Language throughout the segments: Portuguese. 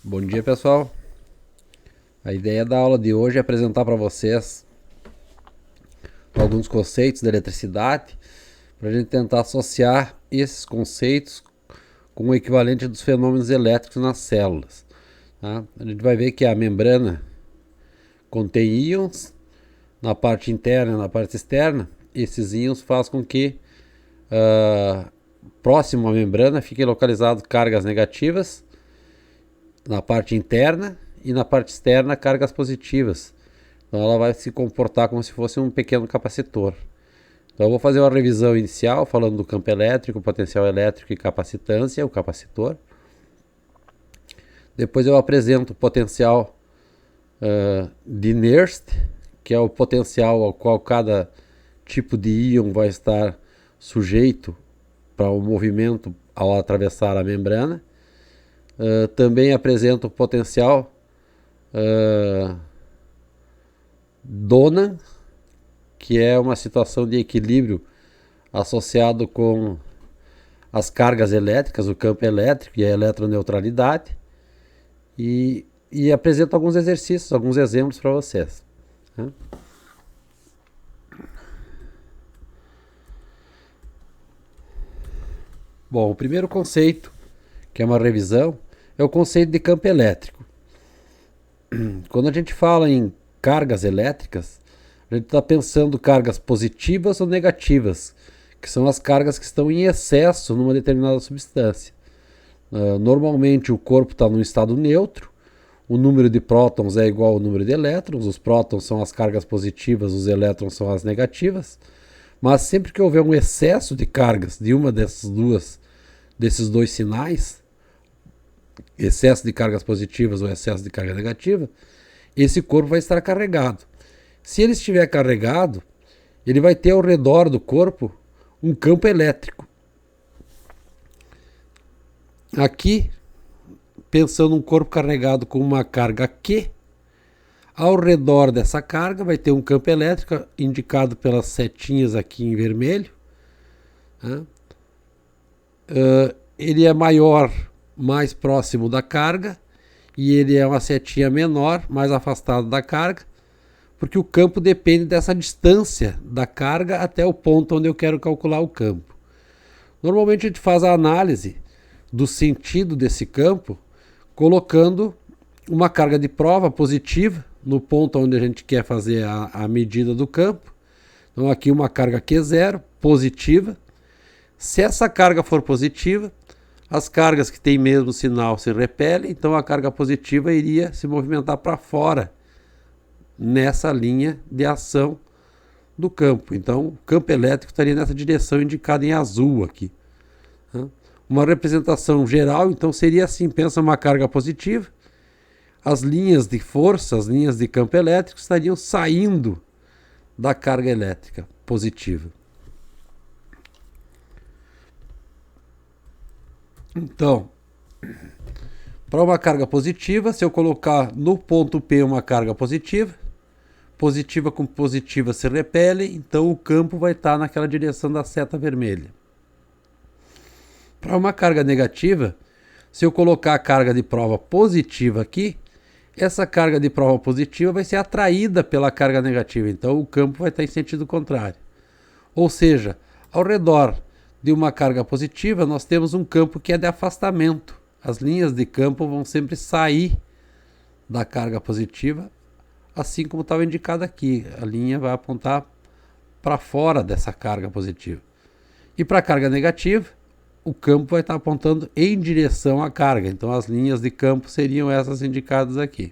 Bom dia, pessoal. A ideia da aula de hoje é apresentar para vocês alguns conceitos da eletricidade para a gente tentar associar esses conceitos com o equivalente dos fenômenos elétricos nas células. Tá? A gente vai ver que a membrana contém íons na parte interna e na parte externa. Esses íons fazem com que próximo à membrana fiquem localizadas cargas negativas na parte interna e na parte externa cargas positivas. Então ela vai se comportar como se fosse um pequeno capacitor. Então eu vou fazer uma revisão inicial falando do campo elétrico, potencial elétrico e capacitância, o capacitor. Depois eu apresento o potencial de Nernst, que é o potencial ao qual cada tipo de íon vai estar sujeito para o movimento ao atravessar a membrana. Também apresento o potencial Dona, que é uma situação de equilíbrio associado com as cargas elétricas, o campo elétrico e a eletroneutralidade. E apresento alguns exercícios, alguns exemplos para vocês. Bom, o primeiro conceito, que é uma revisão, é o conceito de campo elétrico. Quando a gente fala em cargas elétricas, a gente está pensando cargas positivas ou negativas, que são as cargas que estão em excesso numa determinada substância. Normalmente o corpo está num estado neutro, o número de prótons é igual ao número de elétrons, os prótons são as cargas positivas, os elétrons são as negativas, mas sempre que houver um excesso de cargas de uma desses dois sinais, excesso de cargas positivas ou excesso de carga negativa, esse corpo vai estar carregado. Se ele estiver carregado, ele vai ter ao redor do corpo um campo elétrico. Aqui, pensando um corpo carregado com uma carga Q, ao redor dessa carga vai ter um campo elétrico indicado pelas setinhas aqui em vermelho. Ele é maior, mais próximo da carga, e ele é uma setinha menor, mais afastado da carga, porque o campo depende dessa distância da carga até o ponto onde eu quero calcular o campo. Normalmente a gente faz a análise do sentido desse campo colocando uma carga de prova positiva no ponto onde a gente quer fazer a medida do campo. Então aqui uma carga Q0 positiva. Se essa carga for positiva, as cargas que têm mesmo sinal se repelem, então a carga positiva iria se movimentar para fora nessa linha de ação do campo. Então o campo elétrico estaria nessa direção indicada em azul aqui. Uma representação geral, então, seria assim: pensa uma carga positiva, as linhas de força, as linhas de campo elétrico estariam saindo da carga elétrica positiva. Então, para uma carga positiva, se eu colocar no ponto P uma carga positiva, positiva com positiva se repelem, então o campo vai estar naquela direção da seta vermelha. Para uma carga negativa, se eu colocar a carga de prova positiva aqui, essa carga de prova positiva vai ser atraída pela carga negativa, então o campo vai estar em sentido contrário. Ou seja, ao redor de uma carga positiva, nós temos um campo que é de afastamento. As linhas de campo vão sempre sair da carga positiva, assim como estava indicado aqui. A linha vai apontar para fora dessa carga positiva. E para a carga negativa, o campo vai estar apontando em direção à carga. Então as linhas de campo seriam essas indicadas aqui.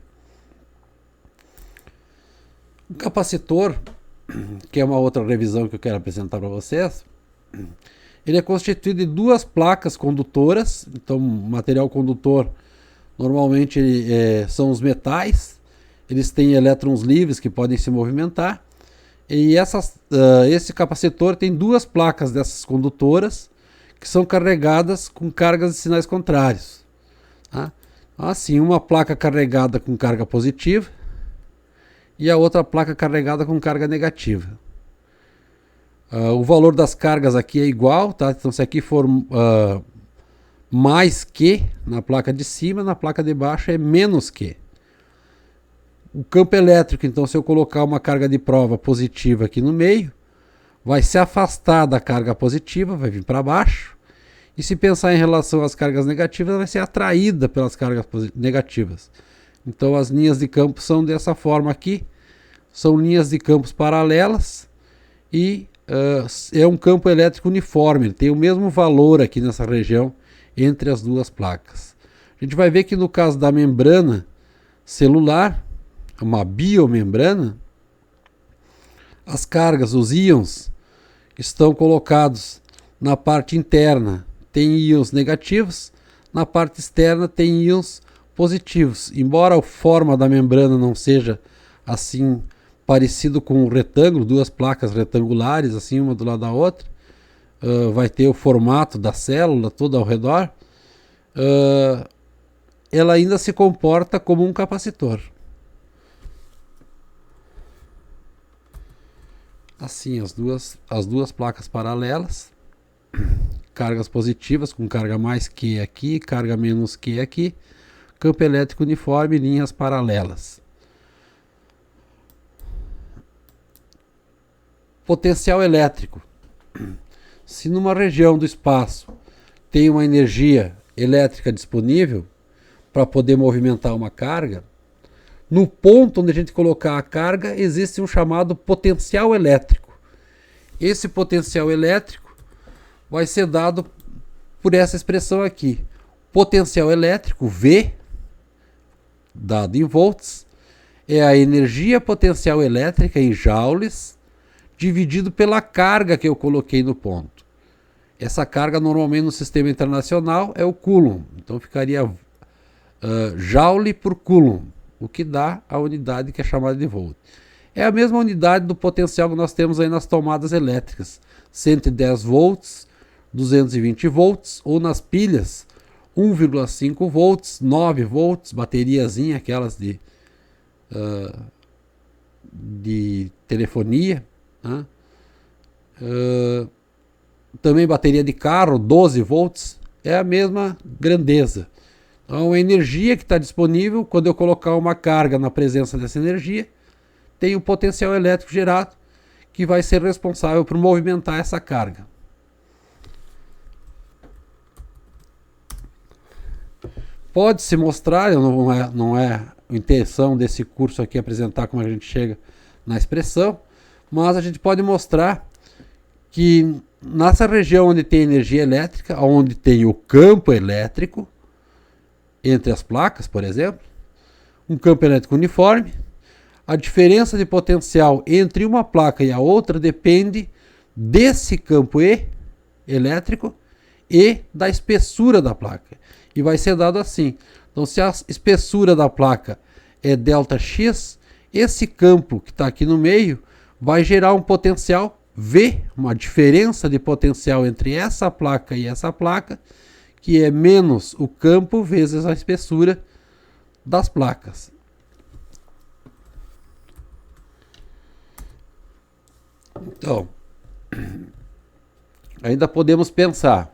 O capacitor, que é uma outra revisão que eu quero apresentar para vocês, ele é constituído de duas placas condutoras. Então o material condutor normalmente são os metais. Eles têm elétrons livres que podem se movimentar. E esse capacitor tem duas placas dessas condutoras que são carregadas com cargas de sinais contrários. Assim, uma placa carregada com carga positiva e a outra placa carregada com carga negativa. O valor das cargas aqui é igual, tá? Então se aqui for mais Q na placa de cima, na placa de baixo é menos Q. O campo elétrico, então, se eu colocar uma carga de prova positiva aqui no meio, vai se afastar da carga positiva, vai vir para baixo. E se pensar em relação às cargas negativas, vai ser atraída pelas cargas negativas. Então as linhas de campo são dessa forma aqui. São linhas de campos paralelas e é um campo elétrico uniforme. Ele tem o mesmo valor aqui nessa região entre as duas placas. A gente vai ver que no caso da membrana celular, uma biomembrana, as cargas, os íons, estão colocados na parte interna, tem íons negativos, na parte externa tem íons positivos. Embora a forma da membrana não seja assim parecido com um retângulo, duas placas retangulares, assim uma do lado da outra, vai ter o formato da célula toda ao redor, ela ainda se comporta como um capacitor. Assim, as duas placas paralelas, cargas positivas com carga mais Q aqui, carga menos Q aqui, campo elétrico uniforme, linhas paralelas. Potencial elétrico. Se numa região do espaço tem uma energia elétrica disponível para poder movimentar uma carga, no ponto onde a gente colocar a carga existe um chamado potencial elétrico. Esse potencial elétrico vai ser dado por essa expressão aqui. Potencial elétrico, V, dado em volts, é a energia potencial elétrica em joules dividido pela carga que eu coloquei no ponto. Essa carga normalmente no sistema internacional é o Coulomb. Então ficaria joule por Coulomb, o que dá a unidade que é chamada de volt. É a mesma unidade do potencial que nós temos aí nas tomadas elétricas. 110 volts, 220 volts, ou nas pilhas 1,5 volts, 9 volts, bateriazinha, aquelas de telefonia, né? Também bateria de carro, 12 volts, é a mesma grandeza. Então a energia que está disponível, quando eu colocar uma carga na presença dessa energia, tem o potencial elétrico gerado, que vai ser responsável por movimentar essa carga. Pode-se mostrar, não é a intenção desse curso aqui apresentar como a gente chega na expressão, mas a gente pode mostrar que nessa região onde tem energia elétrica, onde tem o campo elétrico, entre as placas, por exemplo, um campo elétrico uniforme, a diferença de potencial entre uma placa e a outra depende desse campo elétrico e da espessura da placa. E vai ser dado assim. Então, se a espessura da placa é ΔX, esse campo que está aqui no meio vai gerar um potencial V, uma diferença de potencial entre essa placa e essa placa, que é menos o campo vezes a espessura das placas. Então, ainda podemos pensar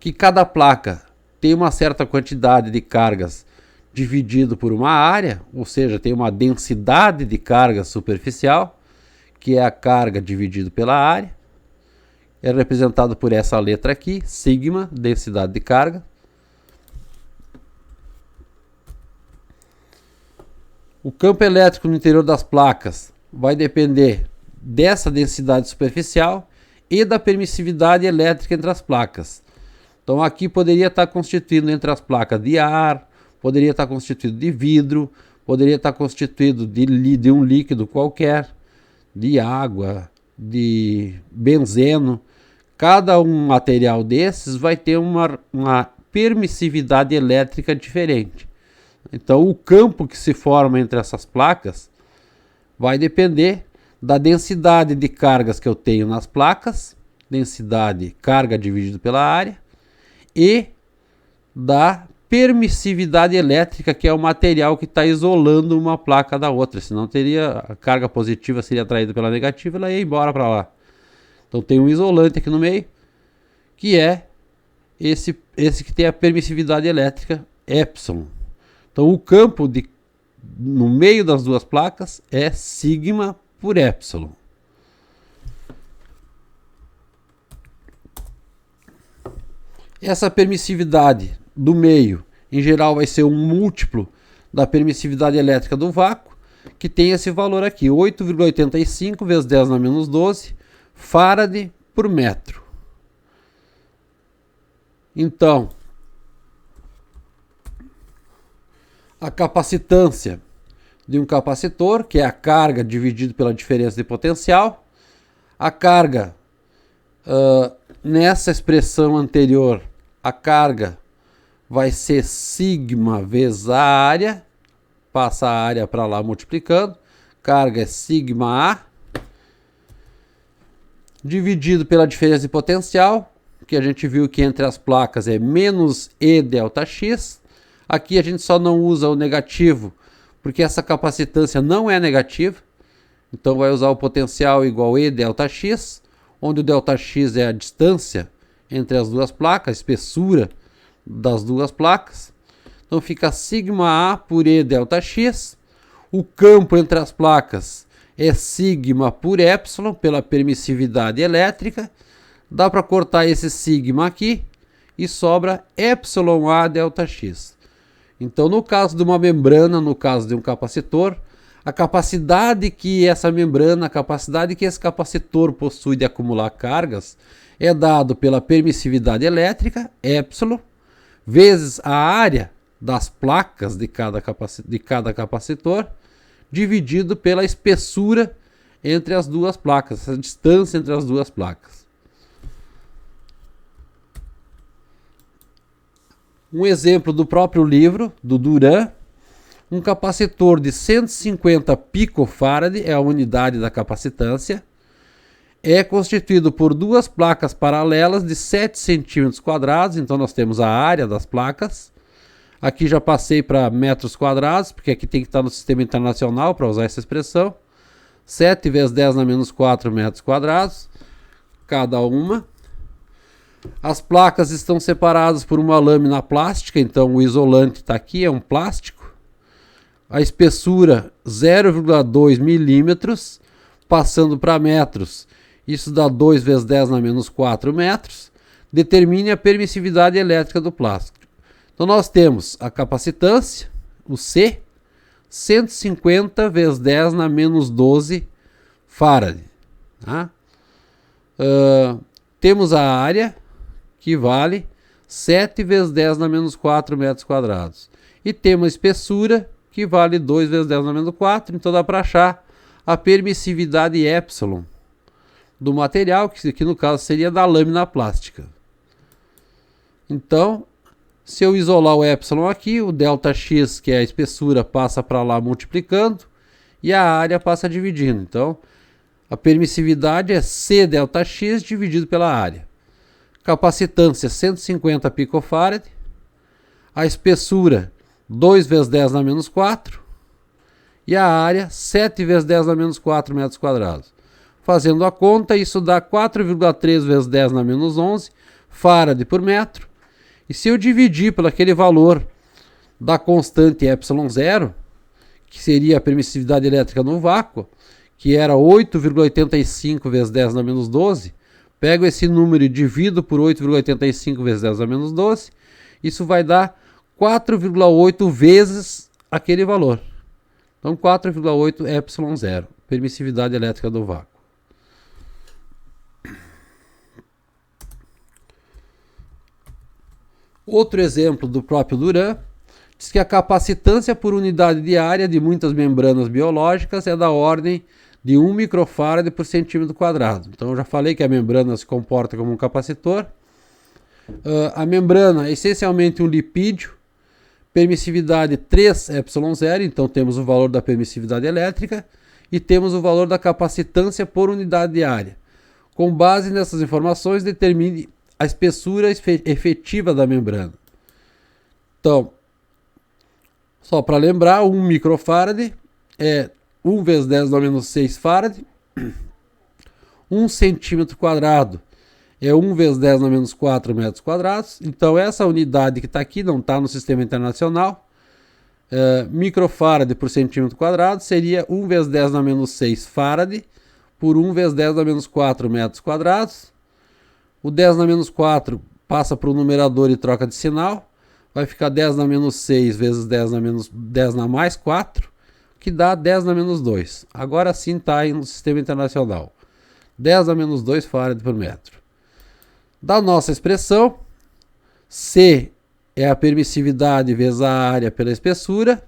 que cada placa tem uma certa quantidade de cargas dividido por uma área, ou seja, tem uma densidade de carga superficial, que é a carga dividido pela área. É representado por essa letra aqui, sigma, densidade de carga. O campo elétrico no interior das placas vai depender dessa densidade superficial e da permissividade elétrica entre as placas. Então aqui poderia estar constituído entre as placas de ar, poderia estar constituído de vidro, poderia estar constituído de um líquido qualquer, de água, de benzeno. Cada um material desses vai ter uma permissividade elétrica diferente. Então o campo que se forma entre essas placas vai depender da densidade de cargas que eu tenho nas placas, densidade carga dividido pela área, e da permissividade elétrica, que é o material que está isolando uma placa da outra. Senão teria a carga positiva seria atraída pela negativa, ela ia embora para lá. Então tem um isolante aqui no meio, que é esse que tem a permissividade elétrica epsilon. Então o campo no meio das duas placas é sigma por epsilon. Essa permissividade do meio, em geral, vai ser um múltiplo da permissividade elétrica do vácuo, que tem esse valor aqui, 8,85 vezes 10 na menos 12 farad por metro. Então, a capacitância de um capacitor, que é a carga dividido pela diferença de potencial, a carga, nessa expressão anterior, a carga vai ser sigma vezes a área, passa a área para lá multiplicando, carga é sigma A, dividido pela diferença de potencial, que a gente viu que entre as placas é menos E delta X. Aqui a gente só não usa o negativo, porque essa capacitância não é negativa, então vai usar o potencial igual E delta X, onde o delta X é a distância entre as duas placas, a espessura das duas placas. Então fica sigma A por E delta X. O campo entre as placas é sigma por epsilon, pela permissividade elétrica. Dá para cortar esse sigma aqui e sobra epsilon A delta X. Então, no caso de uma membrana, no caso de um capacitor, a capacidade que essa membrana, a capacidade que esse capacitor possui de acumular cargas é dado pela permissividade elétrica, epsilon, vezes a área das placas de cada capacitor, dividido pela espessura entre as duas placas, essa distância entre as duas placas. Um exemplo do próprio livro, do Duran, um capacitor de 150 picofarad, é a unidade da capacitância, é constituído por duas placas paralelas de 7 centímetros quadrados, então nós temos a área das placas. Aqui já passei para metros quadrados, porque aqui tem que estar no sistema internacional para usar essa expressão. 7 vezes 10 na menos 4 metros quadrados, cada uma. As placas estão separadas por uma lâmina plástica, então o isolante está aqui, é um plástico. A espessura 0,2 milímetros, passando para metros, isso dá 2 vezes 10 na menos 4 metros. Determine a permissividade elétrica do plástico. Então nós temos a capacitância, o C, 150 vezes 10 na menos 12 farad. Tá? Temos a área, que vale 7 vezes 10 na menos 4 metros quadrados. E temos a espessura, que vale 2 vezes 10 na menos 4. Então dá para achar a permissividade epsilon do material, que aqui no caso seria da lâmina plástica. Então, se eu isolar o epsilon aqui, o delta X, que é a espessura, passa para lá multiplicando e a área passa dividindo. Então, a permissividade é C delta X dividido pela área. Capacitância 150 picofarad. A espessura 2 vezes 10 na menos 4. E a área 7 vezes 10 na menos 4 metros quadrados. Fazendo a conta, isso dá 4,3 vezes 10 na menos 11 farad por metro. E se eu dividir por aquele valor da constante epsilon zero, que seria a permissividade elétrica no vácuo, que era 8,85 vezes 10 na menos 12, pego esse número e divido por 8,85 vezes 10 na menos 12, isso vai dar 4,8 vezes aquele valor. Então 4,8 epsilon zero, permissividade elétrica do vácuo. Outro exemplo do próprio Duran diz que a capacitância por unidade de área de muitas membranas biológicas é da ordem de 1 microfarad por centímetro quadrado. Então eu já falei que a membrana se comporta como um capacitor. A membrana é essencialmente um lipídio, permissividade 3 epsilon zero, então temos o valor da permissividade elétrica e temos o valor da capacitância por unidade de área. Com base nessas informações, determine a espessura efetiva da membrana. Então, só para lembrar, 1 microfarad é 1 vezes 10 na menos 6 farad. 1 centímetro quadrado é 1 vezes 10 na menos 4 metros quadrados. Então essa unidade que está aqui, não está no sistema internacional, microfarad por centímetro quadrado, seria 1 vezes 10 na menos 6 farad por 1 vezes 10 na menos 4 metros quadrados. O 10 na menos 4 passa para o numerador e troca de sinal. Vai ficar 10 na menos 6 vezes 10 na menos 10 na mais 4, que dá 10 na menos 2. Agora sim está aí no sistema internacional. 10 na menos 2 farad por metro. Da nossa expressão, C é a permissividade vezes a área pela espessura.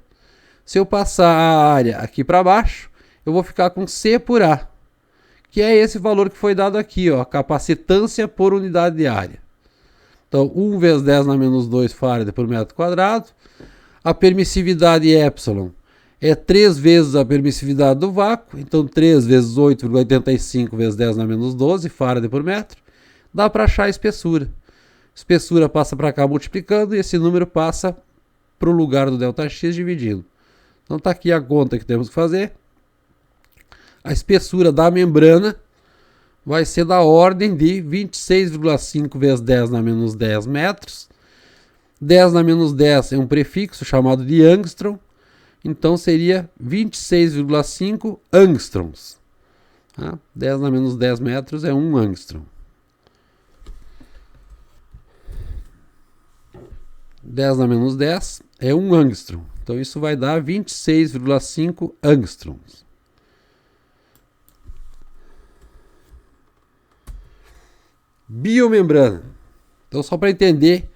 Se eu passar a área aqui para baixo, eu vou ficar com C por A, que é esse valor que foi dado aqui, ó, a capacitância por unidade de área. Então, 1 vezes 10 na menos 2 farad por metro quadrado. A permissividade epsilon é 3 vezes a permissividade do vácuo. Então, 3 vezes 8,85 vezes 10 na menos 12 farad por metro. Dá para achar a espessura. Espessura passa para cá multiplicando e esse número passa para o lugar do ΔX dividindo. Então, está aqui a conta que temos que fazer. A espessura da membrana vai ser da ordem de 26,5 vezes 10 na menos 10 metros. 10 na menos 10 é um prefixo chamado de angstrom. Então seria 26,5 angstroms. 10 na menos 10 metros é 1 angstrom. 10 na menos 10 é 1 angstrom. Então isso vai dar 26,5 angstroms. Biomembrana. Então, só para entender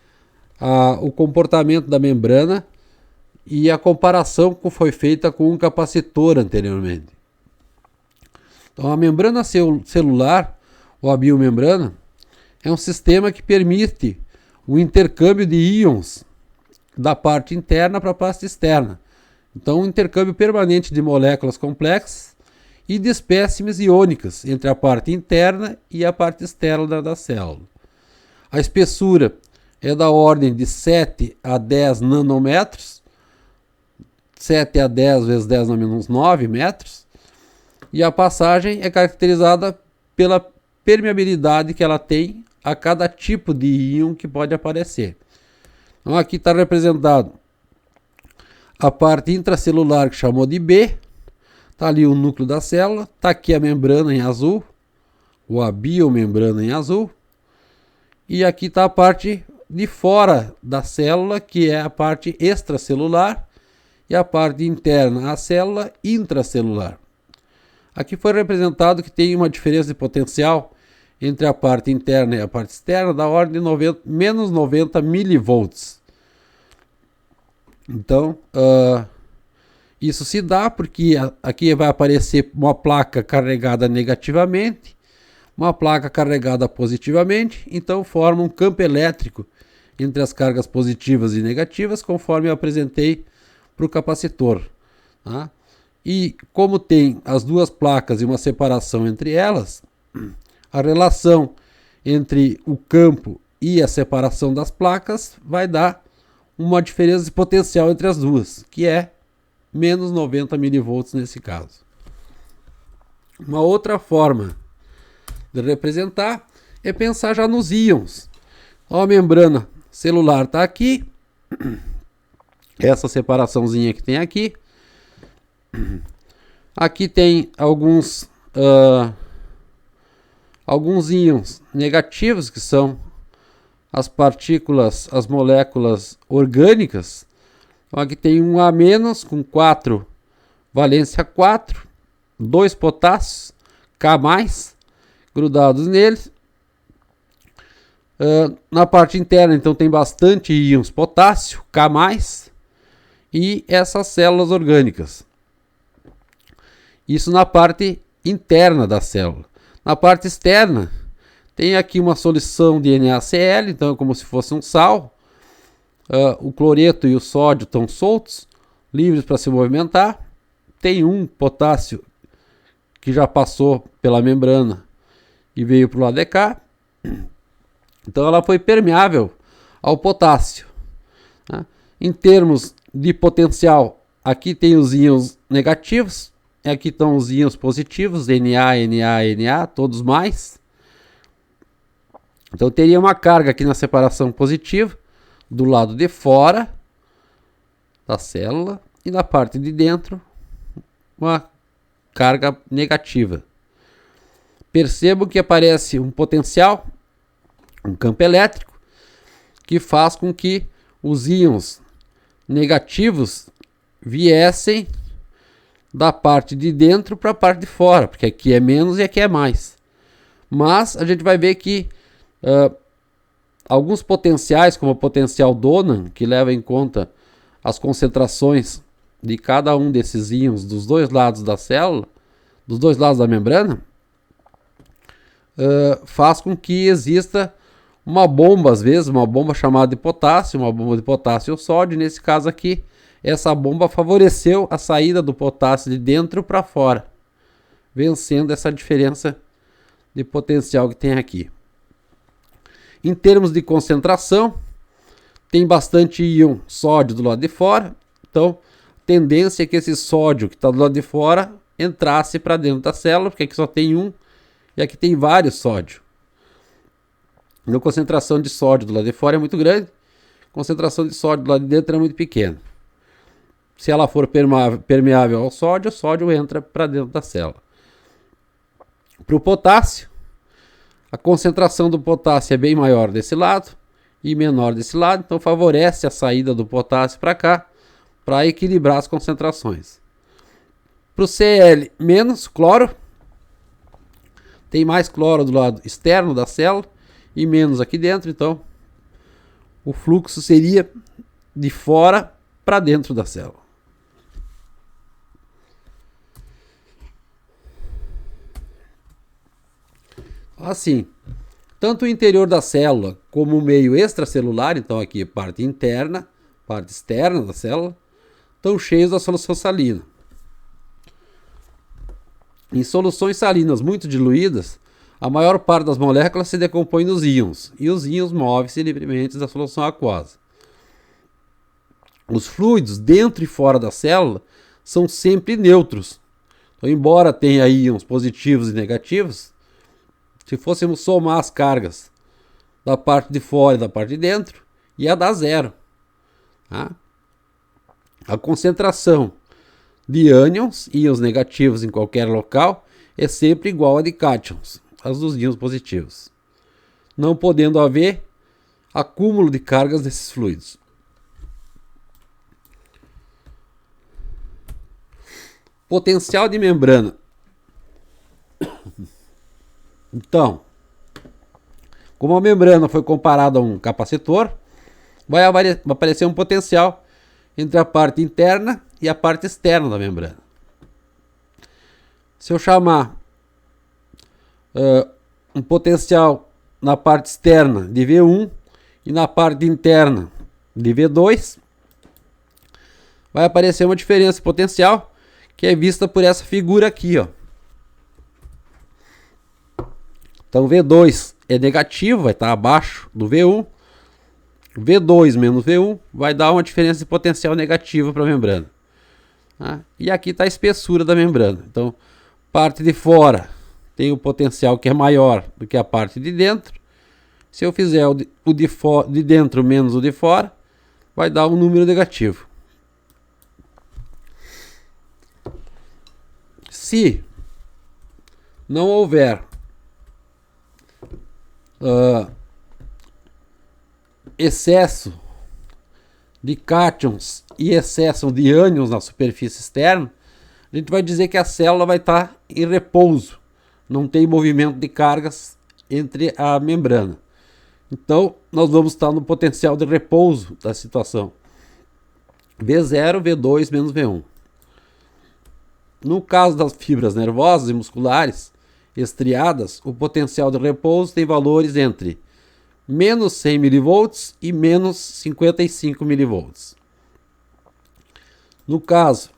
o comportamento da membrana e a comparação que foi feita com um capacitor anteriormente. Então, a membrana celular, ou a biomembrana, é um sistema que permite o intercâmbio de íons da parte interna para a parte externa. Então, um intercâmbio permanente de moléculas complexas e de espécimes iônicas entre a parte interna e a parte externa da célula. A espessura é da ordem de 7 a 10 nanômetros, 7 a 10 vezes 10 na menos 9 metros, e a passagem é caracterizada pela permeabilidade que ela tem a cada tipo de íon que pode aparecer. Então aqui está representado a parte intracelular que chamou de B. Está ali o núcleo da célula, está aqui a membrana em azul, ou a biomembrana em azul, e aqui está a parte de fora da célula, que é a parte extracelular, e a parte interna, a célula intracelular. Aqui foi representado que tem uma diferença de potencial entre a parte interna e a parte externa da ordem de menos 90 milivolts. Então, isso se dá porque aqui vai aparecer uma placa carregada negativamente, uma placa carregada positivamente, então forma um campo elétrico entre as cargas positivas e negativas, conforme eu apresentei para o capacitor. Tá? E como tem as duas placas e uma separação entre elas, a relação entre o campo e a separação das placas vai dar uma diferença de potencial entre as duas, que é menos 90 milivolts nesse caso. Uma outra forma de representar é pensar já nos íons. Ó, a membrana celular está aqui, essa separaçãozinha que tem aqui. Aqui tem alguns íons negativos, que são as partículas, as moléculas orgânicas. Então aqui tem um A- com 4, valência 4, 2 potássios, K+, grudados neles. Na parte interna, então, tem bastante íons potássio, K+, e essas células orgânicas. Isso na parte interna da célula. Na parte externa, tem aqui uma solução de NaCl, então é como se fosse um sal. O cloreto e o sódio estão soltos, livres para se movimentar. Tem um potássio que já passou pela membrana e veio para o lado de cá. Então ela foi permeável ao potássio. Tá? Em termos de potencial, aqui tem os íons negativos, aqui estão os íons positivos, Na, Na, Na, todos mais. Então teria uma carga aqui na separação positiva, do lado de fora da célula, e na parte de dentro uma carga negativa. Percebo que aparece um potencial, um campo elétrico, que faz com que os íons negativos viessem da parte de dentro para a parte de fora, porque aqui é menos e aqui é mais. Mas a gente vai ver que alguns potenciais, como o potencial Donan, que leva em conta as concentrações de cada um desses íons dos dois lados da célula, dos dois lados da membrana, faz com que exista uma bomba, às vezes, uma bomba chamada de potássio, uma bomba de potássio e sódio. Nesse caso aqui, essa bomba favoreceu a saída do potássio de dentro para fora, vencendo essa diferença de potencial que tem aqui. Em termos de concentração, tem bastante íon sódio do lado de fora, então a tendência é que esse sódio que está do lado de fora entrasse para dentro da célula, porque aqui só tem um e aqui tem vários sódio. A concentração de sódio do lado de fora é muito grande, a concentração de sódio do lado de dentro é muito pequena. Se ela for permeável ao sódio, o sódio entra para dentro da célula. Para o potássio, a concentração do potássio é bem maior desse lado e menor desse lado, então favorece a saída do potássio para cá, para equilibrar as concentrações. Para o Cl menos cloro, tem mais cloro do lado externo da célula e menos aqui dentro, então o fluxo seria de fora para dentro da célula. Assim, tanto o interior da célula como o meio extracelular, então aqui a parte interna, parte externa da célula, estão cheios da solução salina. Em soluções salinas muito diluídas, a maior parte das moléculas se decompõe nos íons, e os íons movem-se livremente da solução aquosa. Os fluidos dentro e fora da célula são sempre neutros. Então, embora tenha íons positivos e negativos, se fôssemos somar as cargas da parte de fora e da parte de dentro, ia dar zero. Tá? A concentração de ânions, íons negativos em qualquer local, é sempre igual a de cátions, as dos íons positivos, não podendo haver acúmulo de cargas desses fluidos. Potencial de membrana. Então, como a membrana foi comparada a um capacitor, vai aparecer um potencial entre a parte interna e a parte externa da membrana. Se eu chamar um potencial na parte externa de V1 e na parte interna de V2, vai aparecer uma diferença potencial que é vista por essa figura aqui, ó. Então V2 é negativo, vai estar abaixo do V1. V2 menos V1 vai dar uma diferença de potencial negativa para a membrana. Tá? E aqui está a espessura da membrana. Então, parte de fora tem o potencial que é maior do que a parte de dentro. Se eu fizer o de dentro menos o de fora, vai dar um número negativo. Se não houver excesso de cátions e excesso de ânions na superfície externa, a gente vai dizer que a célula vai estar em repouso, não tem movimento de cargas entre a membrana. Então, nós vamos estar no potencial de repouso da situação. V0, V2 menos V1. No caso das fibras nervosas e musculares estriadas, o potencial de repouso tem valores entre menos 100 mV e menos 55 mV. No caso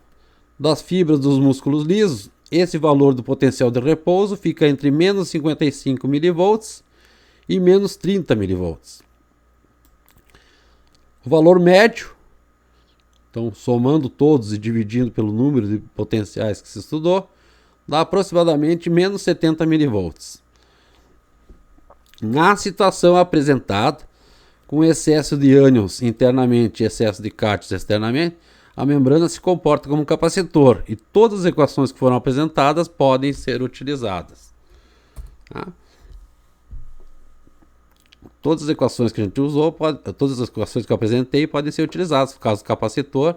das fibras dos músculos lisos, esse valor do potencial de repouso fica entre menos 55 mV e menos 30 mV. O valor médio, então somando todos e dividindo pelo número de potenciais que se estudou, dá aproximadamente menos 70 mV. Na situação apresentada, com excesso de ânions internamente e excesso de cátions externamente, a membrana se comporta como um capacitor e todas as equações que foram apresentadas podem ser utilizadas. Tá? Todas as equações que a gente usou, todas as equações que eu apresentei podem ser utilizadas, no caso do capacitor,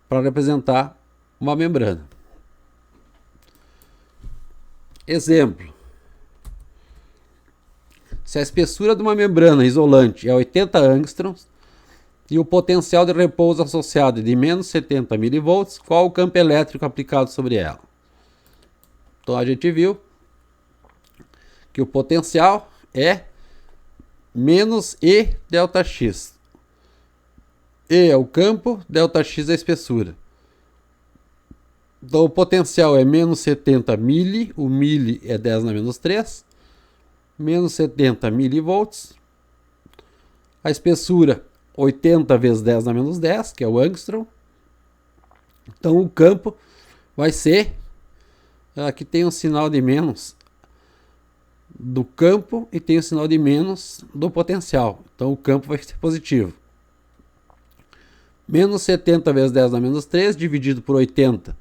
para representar uma membrana. Exemplo. Se a espessura de uma membrana isolante é 80 angstroms e o potencial de repouso associado é de menos 70 mV, qual o campo elétrico aplicado sobre ela? Então a gente viu que o potencial é menos E ΔX. E é o campo, ΔX é a espessura. Então o potencial é menos 70 mili, o mili é 10 na menos 3, menos 70 milivolts. A espessura 80 vezes 10 na menos 10, que é o angstrom. Então o campo vai ser, aqui tem um sinal de menos do campo e tem o sinal de menos do potencial. Então o campo vai ser positivo. Menos 70 vezes 10 na menos 3, dividido por 80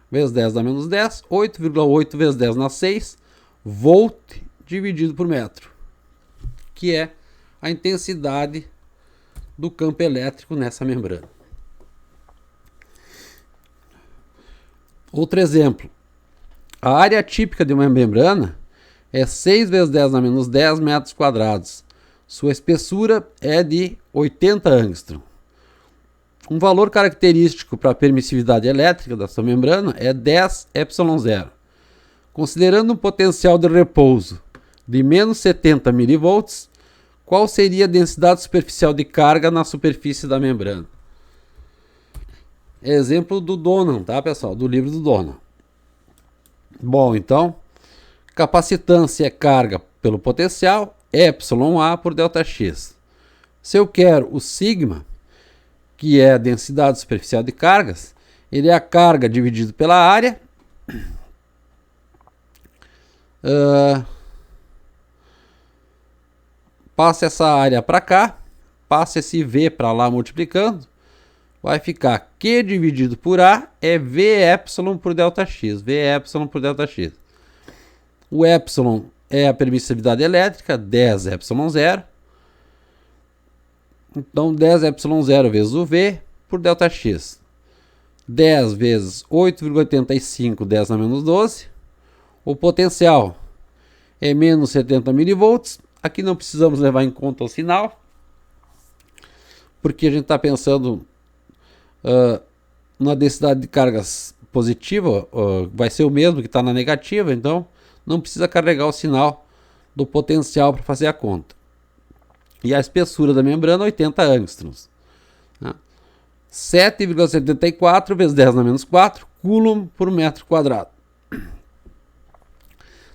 vezes 10 na menos 10, 8,8 vezes 10 na 6, volt dividido por metro, que é a intensidade do campo elétrico nessa membrana. Outro exemplo. A área típica de uma membrana é 6 vezes 10 na menos 10 metros quadrados. Sua espessura é de 80 angstrom. Um valor característico para a permissividade elétrica da sua membrana é 10 ε0. Considerando um potencial de repouso de menos 70 mV, qual seria a densidade superficial de carga na superfície da membrana? Exemplo do Donnan, tá, pessoal? Do livro do Donnan. Bom, então, capacitância é carga pelo potencial, εA por ΔX. Se eu quero o sigma, que é a densidade superficial de cargas, ele é a carga dividido pela área. Passa essa área para cá, passa esse V para lá multiplicando, vai ficar Q dividido por A é VE por ΔX, VE por ΔX. O epsilon é a permissividade elétrica, 10 ε0. Então 10 ε0 vezes o V por ΔX. 10 vezes 8,85, 10 na menos 12. O potencial é menos 70 mV. Aqui não precisamos levar em conta o sinal, porque a gente está pensando na densidade de cargas positiva, vai ser o mesmo que está na negativa, então não precisa carregar o sinal do potencial para fazer a conta. E a espessura da membrana 80 angstroms. 7,74 vezes 10 na menos 4 coulomb por metro quadrado.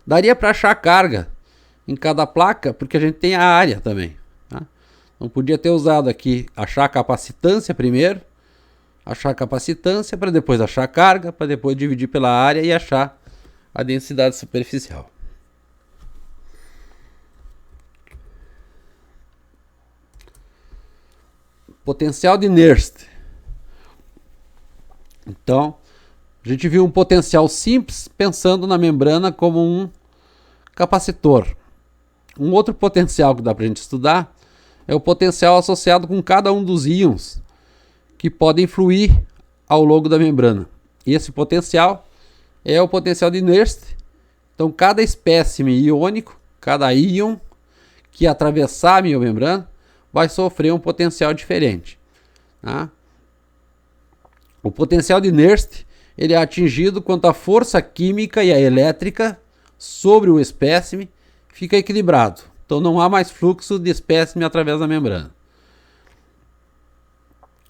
Daria para achar a carga em cada placa, porque a gente tem a área também. Tá? Não podia ter usado aqui achar a capacitância primeiro, achar a capacitância para depois achar a carga, para depois dividir pela área e achar a densidade superficial. Potencial de Nernst. Então, a gente viu um potencial simples pensando na membrana como um capacitor. Um outro potencial que dá para a gente estudar é o potencial associado com cada um dos íons que podem fluir ao longo da membrana. E esse potencial é o potencial de Nernst. Então, cada espécime iônico, cada íon que atravessar a minha membrana, vai sofrer um potencial diferente. Tá? O potencial de Nernst ele é atingido quando a força química e a elétrica sobre o espécime fica equilibrado. Então não há mais fluxo de espécime através da membrana.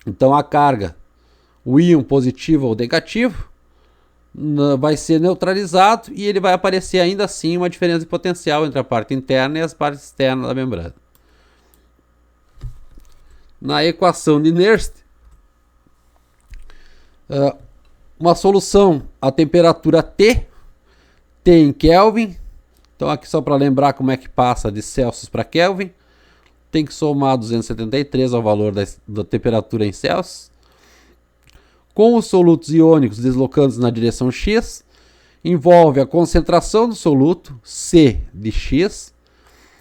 Então a carga, o íon positivo ou negativo, vai ser neutralizado e ele vai aparecer ainda assim uma diferença de potencial entre a parte interna e as partes externas da membrana. Na equação de Nernst, uma solução a temperatura T em Kelvin, Então aqui só para lembrar como é que passa de Celsius para Kelvin, tem que somar 273 ao valor da temperatura em Celsius. Com os solutos iônicos deslocando-se na direção X, envolve a concentração do soluto, C de X,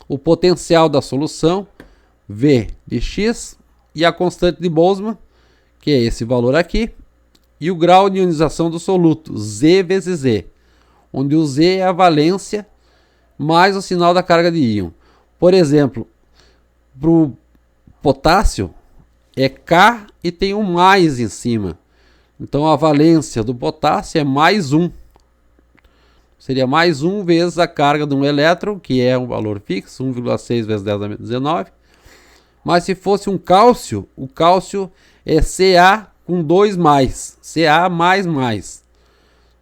o potencial da solução, V de X, e a constante de Boltzmann, que é esse valor aqui, e o grau de ionização do soluto, Z vezes Z, onde o Z é a valência mais o sinal da carga de íon. Por exemplo, para o potássio é K e tem um mais em cima. Então a valência do potássio é mais 1. Seria mais 1 vezes a carga de um elétron, que é um valor fixo, 1,6 vezes 10 a menos 19. Mas se fosse um cálcio, o cálcio é Ca com 2 mais. Ca mais mais.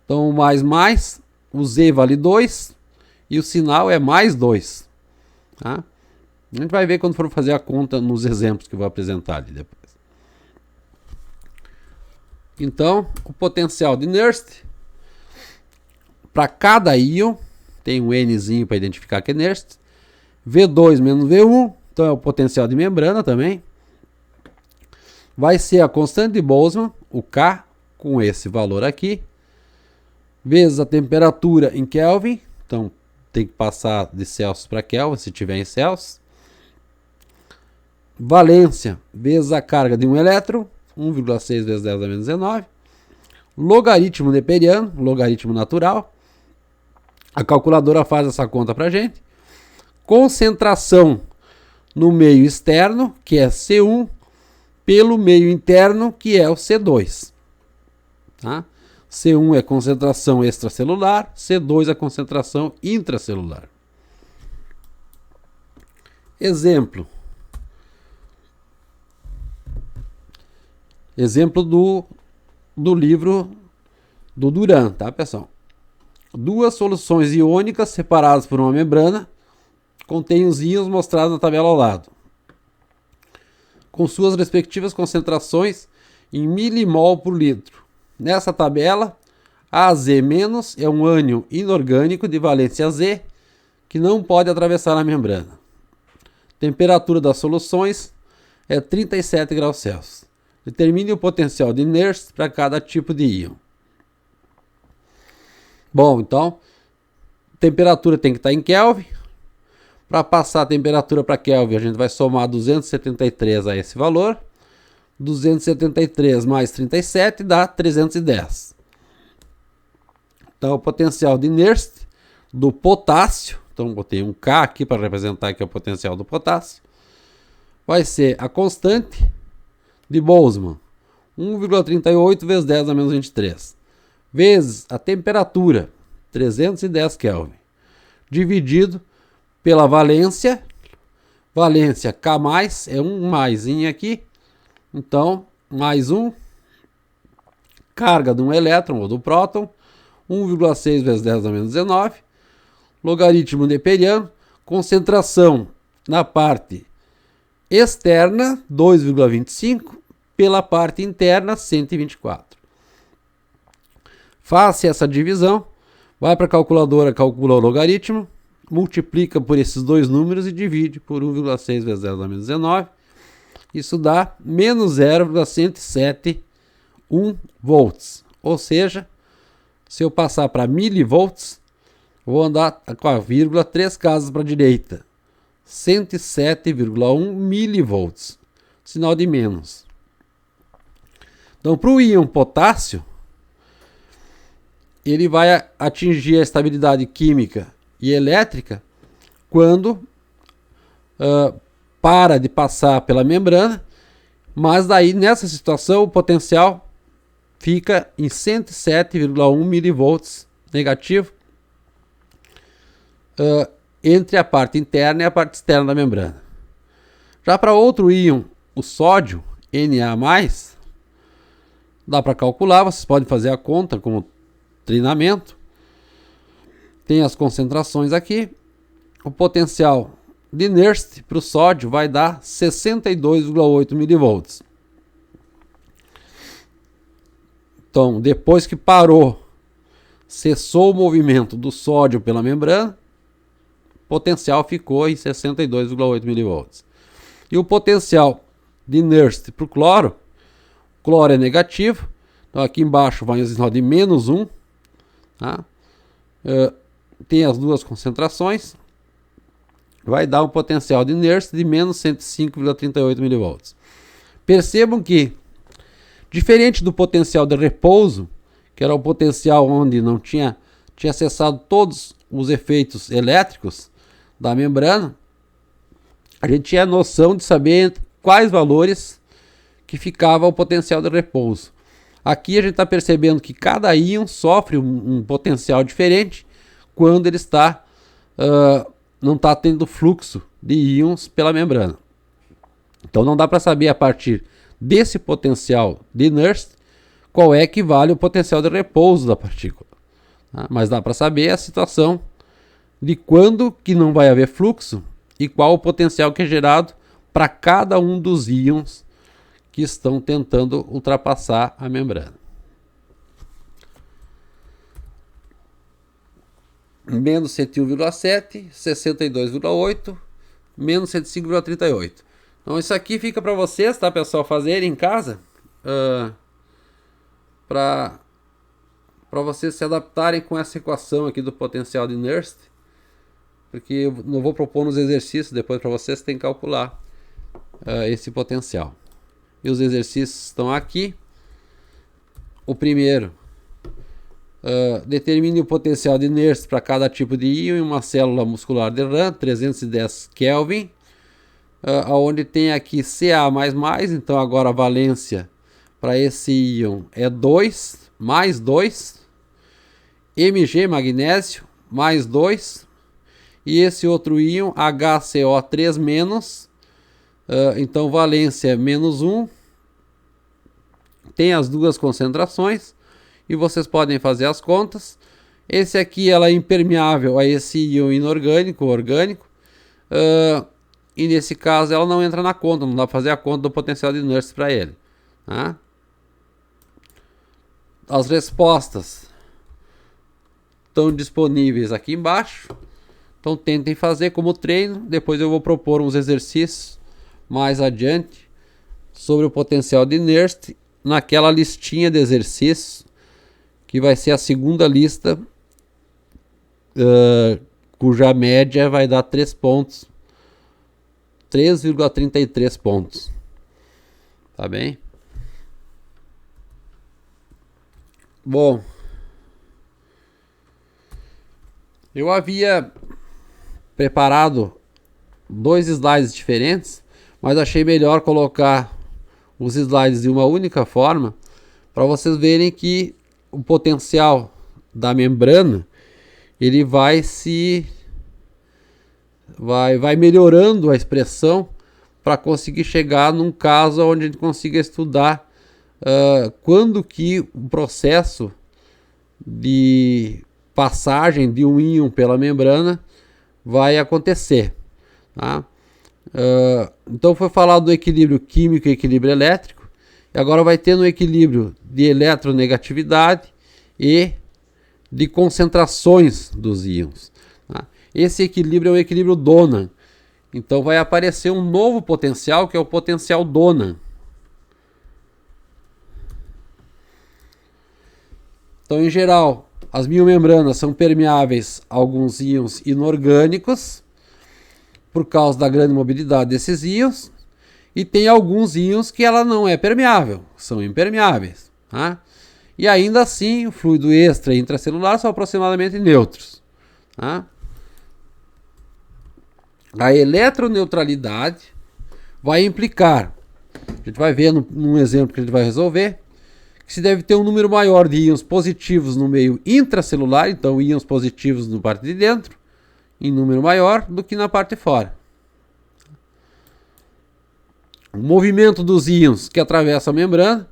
Então mais, o Z vale 2 e o sinal é mais 2. Tá? A gente vai ver quando for fazer a conta nos exemplos que eu vou apresentar ali depois. Então, o potencial de Nernst, para cada íon, tem um Nzinho para identificar que é Nernst, V2 menos V1, então é o potencial de membrana também, vai ser a constante de Boltzmann, o K, com esse valor aqui, vezes a temperatura em Kelvin, então tem que passar de Celsius para Kelvin, se tiver em Celsius, valência vezes a carga de um elétron, 1,6 vezes 10 a menos 19, logaritmo neperiano, logaritmo natural, a calculadora faz essa conta para a gente, concentração no meio externo, que é C1, pelo meio interno, que é o C2. Tá? C1 é concentração extracelular, C2 é concentração intracelular. Exemplo do livro do Duran, tá, pessoal? Duas soluções iônicas separadas por uma membrana contêm os íons mostrados na tabela ao lado, com suas respectivas concentrações em milimol por litro. Nessa tabela, AZ- é um ânion inorgânico de valência Z que não pode atravessar a membrana. Temperatura das soluções é 37 graus Celsius. Determine o potencial de Nernst para cada tipo de íon. Bom, então, temperatura tem que estar em Kelvin. Para passar a temperatura para Kelvin, a gente vai somar 273 a esse valor. 273 mais 37 dá 310. Então, o potencial de Nernst do potássio, então botei um K aqui para representar que é o potencial do potássio, vai ser a constante de Boltzmann, 1,38 vezes 10 a menos 23, vezes a temperatura, 310 Kelvin, dividido pela valência, K mais, é um maisinho aqui, então, mais 1, carga de um elétron ou do próton, 1,6 vezes 10 a menos 19, logaritmo neperiano, concentração na parte externa, 2,25, pela parte interna, 124. Faça essa divisão, vai para a calculadora, calcula o logaritmo, multiplica por esses dois números e divide por 1,6 vezes 10 a menos 19. Isso dá menos 0,171 volts. Ou seja, se eu passar para milivolts, vou andar com a vírgula 3 casas para a direita. 107,1 milivolts. Sinal de menos. Então, para o íon potássio, ele vai atingir a estabilidade química e elétrica quando para de passar pela membrana, mas daí nessa situação o potencial fica em 107,1 milivolts negativo entre a parte interna e a parte externa da membrana. Já para outro íon, o sódio, Na+, dá para calcular, vocês podem fazer a conta com o treinamento. Tem as concentrações aqui. O potencial de Nernst para o sódio vai dar 62,8 milivolts. Então, depois que parou, cessou o movimento do sódio pela membrana, potencial ficou em 62,8 milivolts. E o potencial de Nernst para o cloro é negativo. Então aqui embaixo vai um sinal de menos 1. Tá? Tem as duas concentrações. Vai dar um potencial de Nernst de menos 105,38 milivolts. Percebam que, diferente do potencial de repouso, que era o potencial onde não tinha cessado todos os efeitos elétricos da membrana, a gente tinha noção de saber quais valores que ficava o potencial de repouso. Aqui a gente está percebendo que cada íon sofre um potencial diferente quando ele está não está tendo fluxo de íons pela membrana. Então não dá para saber a partir desse potencial de Nernst qual é que vale o potencial de repouso da partícula. Tá? Mas dá para saber a situação de quando que não vai haver fluxo e qual o potencial que é gerado para cada um dos íons que estão tentando ultrapassar a membrana. Menos 101,7, 62,8, menos 105,38. Então isso aqui fica para vocês, tá, pessoal, fazerem em casa, para vocês se adaptarem com essa equação aqui do potencial de Nernst, porque eu não vou propor nos exercícios, depois para vocês tem que calcular esse potencial. E os exercícios estão aqui. O primeiro, determine o potencial de Nernst para cada tipo de íon em uma célula muscular de RAM, 310 Kelvin, onde tem aqui Ca++, então agora a valência para esse íon é 2, mais 2, Mg, magnésio, mais 2, e esse outro íon, HCO3-, então valência é menos 1, tem as duas concentrações, e vocês podem fazer as contas. Esse aqui ela é impermeável a esse íon inorgânico, orgânico, e nesse caso ela não entra na conta, não dá para fazer a conta do potencial de Nernst para ele. Tá? As respostas estão disponíveis aqui embaixo, então tentem fazer como treino. Depois eu vou propor uns exercícios mais adiante sobre o potencial de Nernst naquela listinha de exercícios que vai ser a segunda lista, cuja média vai dar 3 pontos, 3,33 pontos. Tá bem? Bom, eu havia preparado 2 slides diferentes, mas achei melhor colocar os slides de uma única forma para vocês verem que o potencial da membrana ele vai melhorando a expressão para conseguir chegar num caso onde a gente consiga estudar quando que o processo de passagem de um íon pela membrana vai acontecer. Tá? Então foi falado do equilíbrio químico e equilíbrio elétrico, e agora vai ter no equilíbrio de eletronegatividade e de concentrações dos íons. Tá? Esse equilíbrio é um equilíbrio Donan, então vai aparecer um novo potencial, que é o potencial Donan. Então, em geral, as biomembranas são permeáveis a alguns íons inorgânicos, por causa da grande mobilidade desses íons, e tem alguns íons que ela não é permeável, são impermeáveis. Tá? E ainda assim, o fluido extra e intracelular são aproximadamente neutros. Tá? A eletroneutralidade vai implicar, a gente vai ver num exemplo que a gente vai resolver, que se deve ter um número maior de íons positivos no meio intracelular, então íons positivos na parte de dentro, em número maior do que na parte de fora. O movimento dos íons que atravessam a membrana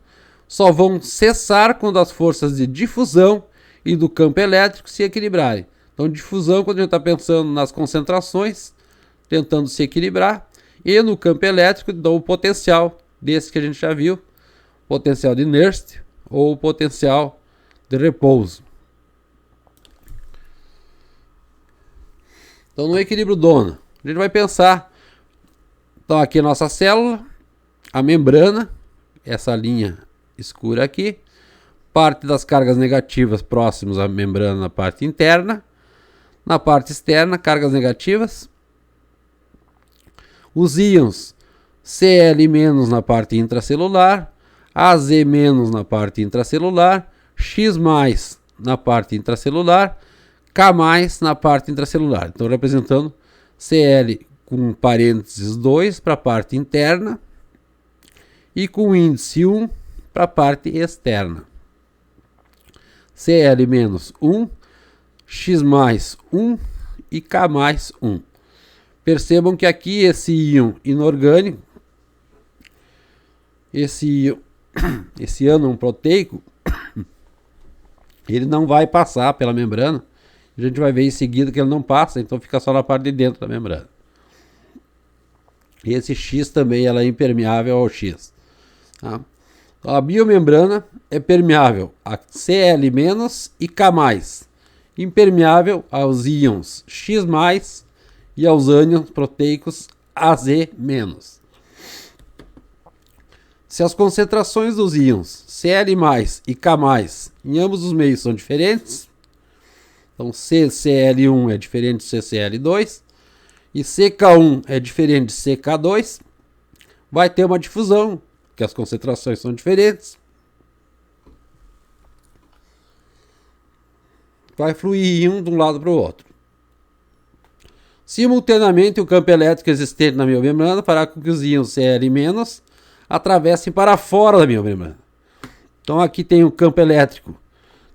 só vão cessar quando as forças de difusão e do campo elétrico se equilibrarem. Então, difusão, quando a gente está pensando nas concentrações, tentando se equilibrar, e no campo elétrico, então o potencial desse que a gente já viu, potencial de Nernst ou potencial de repouso. Então, no equilíbrio Donan, a gente vai pensar. Então, aqui a nossa célula, a membrana, essa linha escura aqui, parte das cargas negativas próximas à membrana na parte interna, na parte externa, cargas negativas, os íons Cl- na parte intracelular, Az- na parte intracelular, X- na parte intracelular, K- na parte intracelular. Então, representando Cl com parênteses 2 para a parte interna e com índice 1 para a parte externa. Cl- 1, X- 1 e K- 1. Percebam que aqui esse íon inorgânico, esse ânon proteico, ele não vai passar pela membrana. A gente vai ver em seguida que ele não passa, então fica só na parte de dentro da membrana. E esse X também ela é impermeável ao X. Tá? Então, a biomembrana é permeável a Cl- e K+, impermeável aos íons X+ e aos ânions proteicos Az-. Se as concentrações dos íons Cl+ e K+ em ambos os meios são diferentes, então CCl1 é diferente de CCl2 e CK1 é diferente de CK2, vai ter uma difusão, que as concentrações são diferentes. Vai fluir íon de um lado para o outro. Simultaneamente, o campo elétrico existente na biomembrana fará com que os íons Cl- atravessem para fora da biomembrana. Então aqui tem um campo elétrico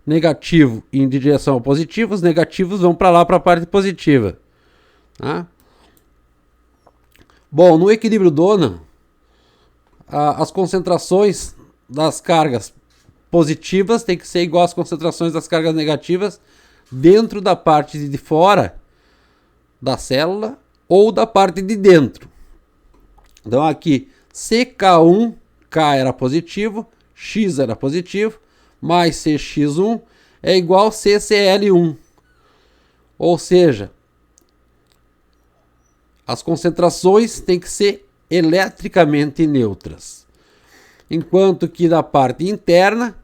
negativo indo em direção ao positivo, os negativos vão para lá, para a parte positiva. Tá? Bom, no equilíbrio Donan, as concentrações das cargas positivas tem que ser igual às concentrações das cargas negativas dentro da parte de fora da célula ou da parte de dentro. Então aqui CK1, K era positivo, X era positivo, mais CX1 é igual a CCl1. Ou seja, as concentrações têm que ser eletricamente neutras. Enquanto que da parte interna,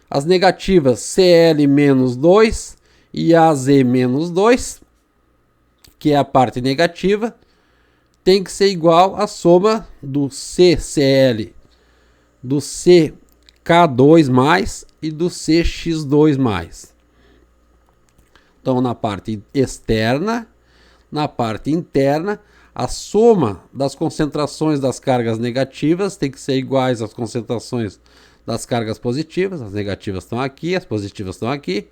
as negativas Cl-2 e Az-2, que é a parte negativa, tem que ser igual à soma do CCl, do CK2+, e do CX2+. Então, na parte externa, na parte interna, a soma das concentrações das cargas negativas tem que ser iguais às concentrações das cargas positivas. As negativas estão aqui, as positivas estão aqui.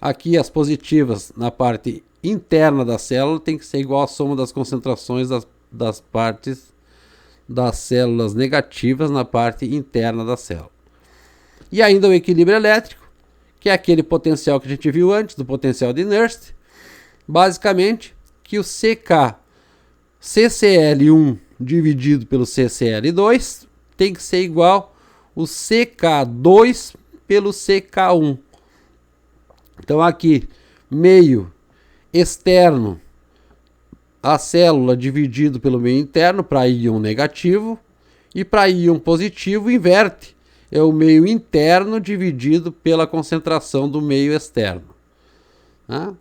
Aqui as positivas na parte interna da célula tem que ser igual à soma das concentrações das partes das células negativas na parte interna da célula. E ainda o equilíbrio elétrico, que é aquele potencial que a gente viu antes, do potencial de Nernst. Basicamente, que o CCl1 dividido pelo CCl2 tem que ser igual o CK2 pelo CK1. Então aqui, meio externo, a célula dividido pelo meio interno para íon negativo, e para íon positivo inverte. É o meio interno dividido pela concentração do meio externo. Tá?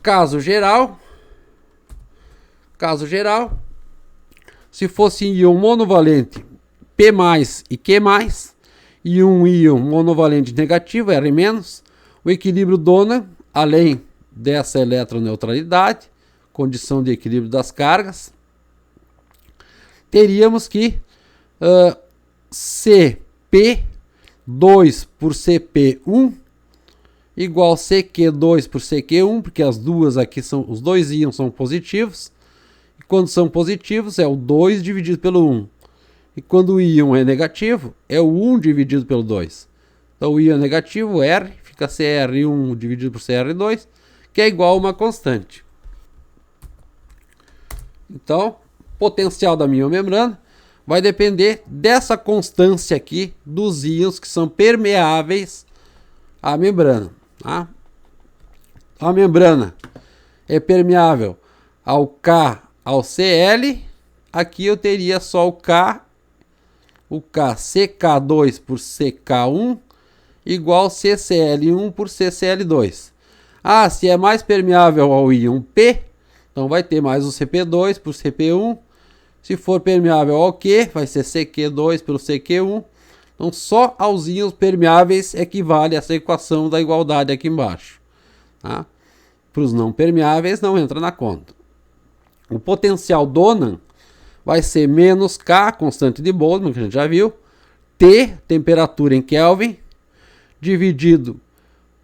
Caso geral, se fosse íon monovalente P+ e Q+, e um íon monovalente negativo, R-, o equilíbrio Donan, além dessa eletroneutralidade, condição de equilíbrio das cargas, teríamos que CP2 por CP1 igual CQ2 por CQ1, porque as duas aqui são, os dois íons são positivos, e quando são positivos é o 2 dividido pelo 1, e quando o íon é negativo é o 1 dividido pelo 2. Então o íon é negativo, R, fica CR1 dividido por CR2, que é igual a uma constante. Então, potencial da biomembrana vai depender dessa constância aqui dos íons que são permeáveis à membrana. Tá? a membrana é permeável ao K, ao Cl, aqui eu teria só o K CK2 por CK1 igual CCl1 por CCl2. Ah, se é mais permeável ao íon P, então vai ter mais o CP2 por CP1. Se for permeável ao Q, vai ser CQ2 pelo CQ1. Então só aos íons permeáveis equivale essa equação da igualdade aqui embaixo. Tá? Para os não permeáveis não entra na conta. O potencial Donan vai ser menos K, constante de Boltzmann, que a gente já viu, T, temperatura em Kelvin, dividido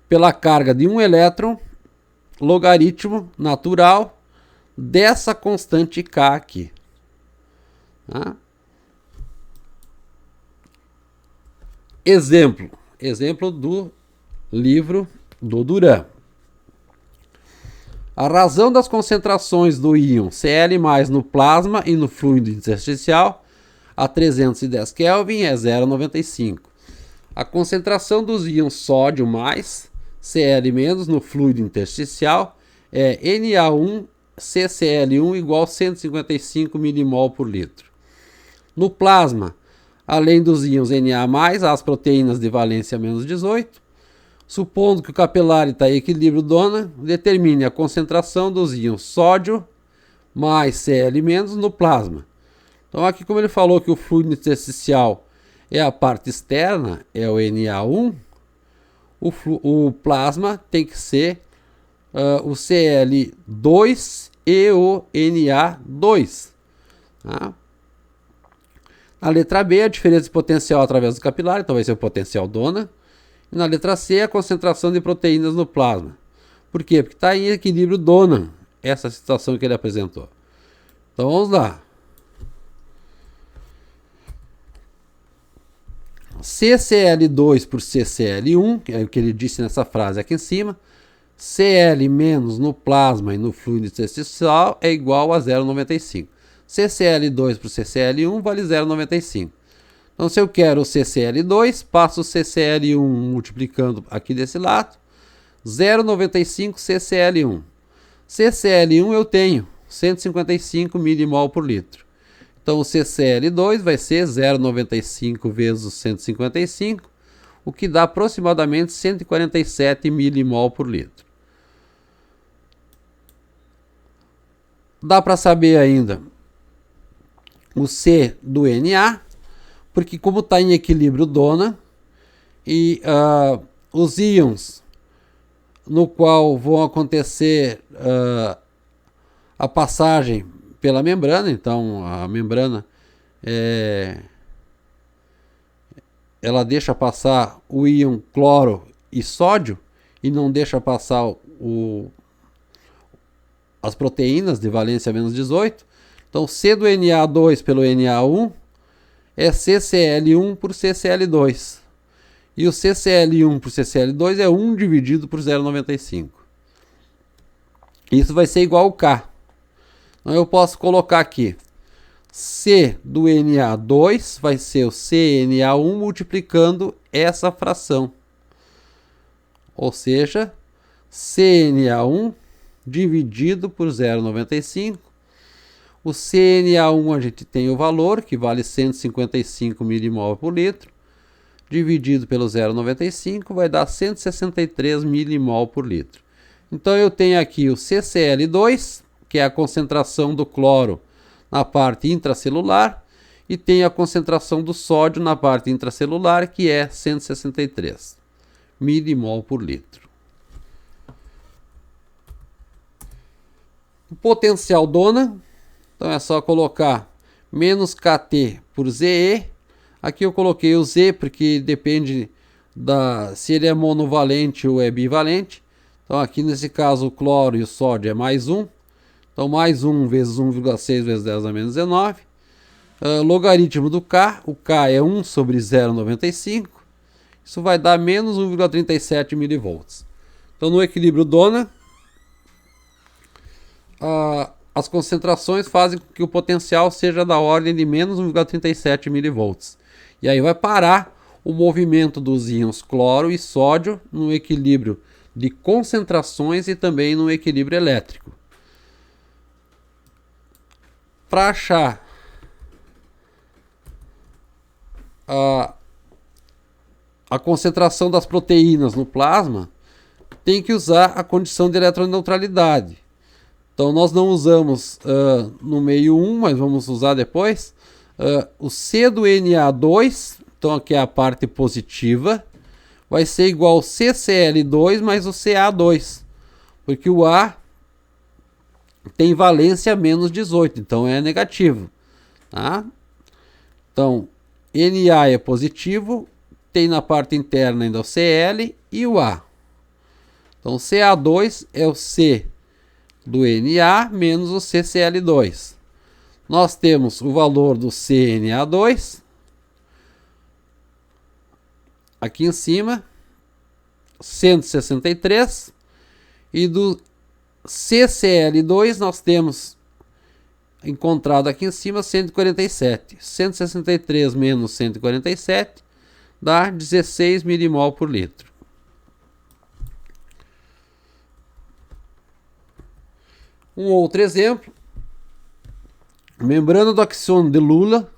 pela carga de um elétron, logaritmo natural dessa constante K aqui. Tá? Exemplo do livro do Duran. A razão das concentrações do íon Cl+ no plasma e no fluido intersticial a 310 Kelvin é 0,95. A concentração dos íons sódio mais Cl- no fluido intersticial é Na1 CCl1 igual a 155 milimol por litro. No plasma, além dos íons Na+, as proteínas de valência menos 18. Supondo que o capilar está em equilíbrio Donan, determine a concentração dos íons sódio mais Cl- no plasma. Então aqui, como ele falou que o fluido intersticial é a parte externa, é o Na1, o plasma tem que ser o Cl2 e o Na2. Tá? Na letra B, a diferença de potencial através do capilar, então vai ser o potencial Donan. E na letra C, a concentração de proteínas no plasma. Por quê? Porque está em equilíbrio Donan, essa situação que ele apresentou. Então vamos lá. CCl2 por CCl1, que é o que ele disse nessa frase aqui em cima, Cl- no plasma e no fluido intersticial é igual a 0,95. CCl2 por CCl1 vale 0,95. Então, se eu quero o CCl2, passo o CCl1 multiplicando aqui desse lado, 0,95 CCl1. CCl1 eu tenho 155 milimol por litro. Então, o CCl2 vai ser 0,95 vezes o 155, o que dá aproximadamente 147 milimol por litro. Dá para saber ainda o C do Na, porque como está em equilíbrio Donan, e os íons no qual vão acontecer a passagem pela membrana, então a membrana ela deixa passar o íon cloro e sódio e não deixa passar as proteínas de valência menos 18. Então C do Na2 pelo Na1 é CCl1 por CCl2. E o CCl1 por CCl2 é 1 dividido por 0,95. Isso vai ser igual ao K. Então eu posso colocar aqui C do Na2 vai ser o CNA1 multiplicando essa fração. Ou seja, CNA1 dividido por 0,95. O CNA1 a gente tem o valor, que vale 155 milimol por litro, dividido pelo 0,95 vai dar 163 milimol por litro. Então eu tenho aqui o CCl2, que é a concentração do cloro na parte intracelular, e tem a concentração do sódio na parte intracelular, que é 163 milimol por litro. O potencial Donan, então é só colocar menos Kt por Ze. Aqui eu coloquei o Z porque depende se ele é monovalente ou é bivalente. Então aqui nesse caso o cloro e o sódio é mais 1. Então mais 1 vezes 1,6 vezes 10 a menos 19. Logaritmo do K. O K é 1 sobre 0,95. Isso vai dar menos 1,37 milivolts. Então no equilíbrio Donan, as concentrações fazem com que o potencial seja da ordem de menos 1,37 milivolts. E aí vai parar o movimento dos íons cloro e sódio no equilíbrio de concentrações e também no equilíbrio elétrico. Para achar a concentração das proteínas no plasma, tem que usar a condição de eletroneutralidade. Então nós não usamos no meio 1, mas vamos usar depois o C do Na2, então aqui é a parte positiva, vai ser igual ao CCl2 mais o Ca2, porque o A tem valência menos 18, então é negativo. Tá? Então, Na é positivo, tem na parte interna ainda o Cl e o A. Então, Ca2 é o C do Na menos o CCl2. Nós temos o valor do CNA2 aqui em cima, 163, e do CCl2 nós temos encontrado aqui em cima 147. 163 menos 147 dá 16 milimol por litro. Um outro exemplo, membrana do axônio de Lula,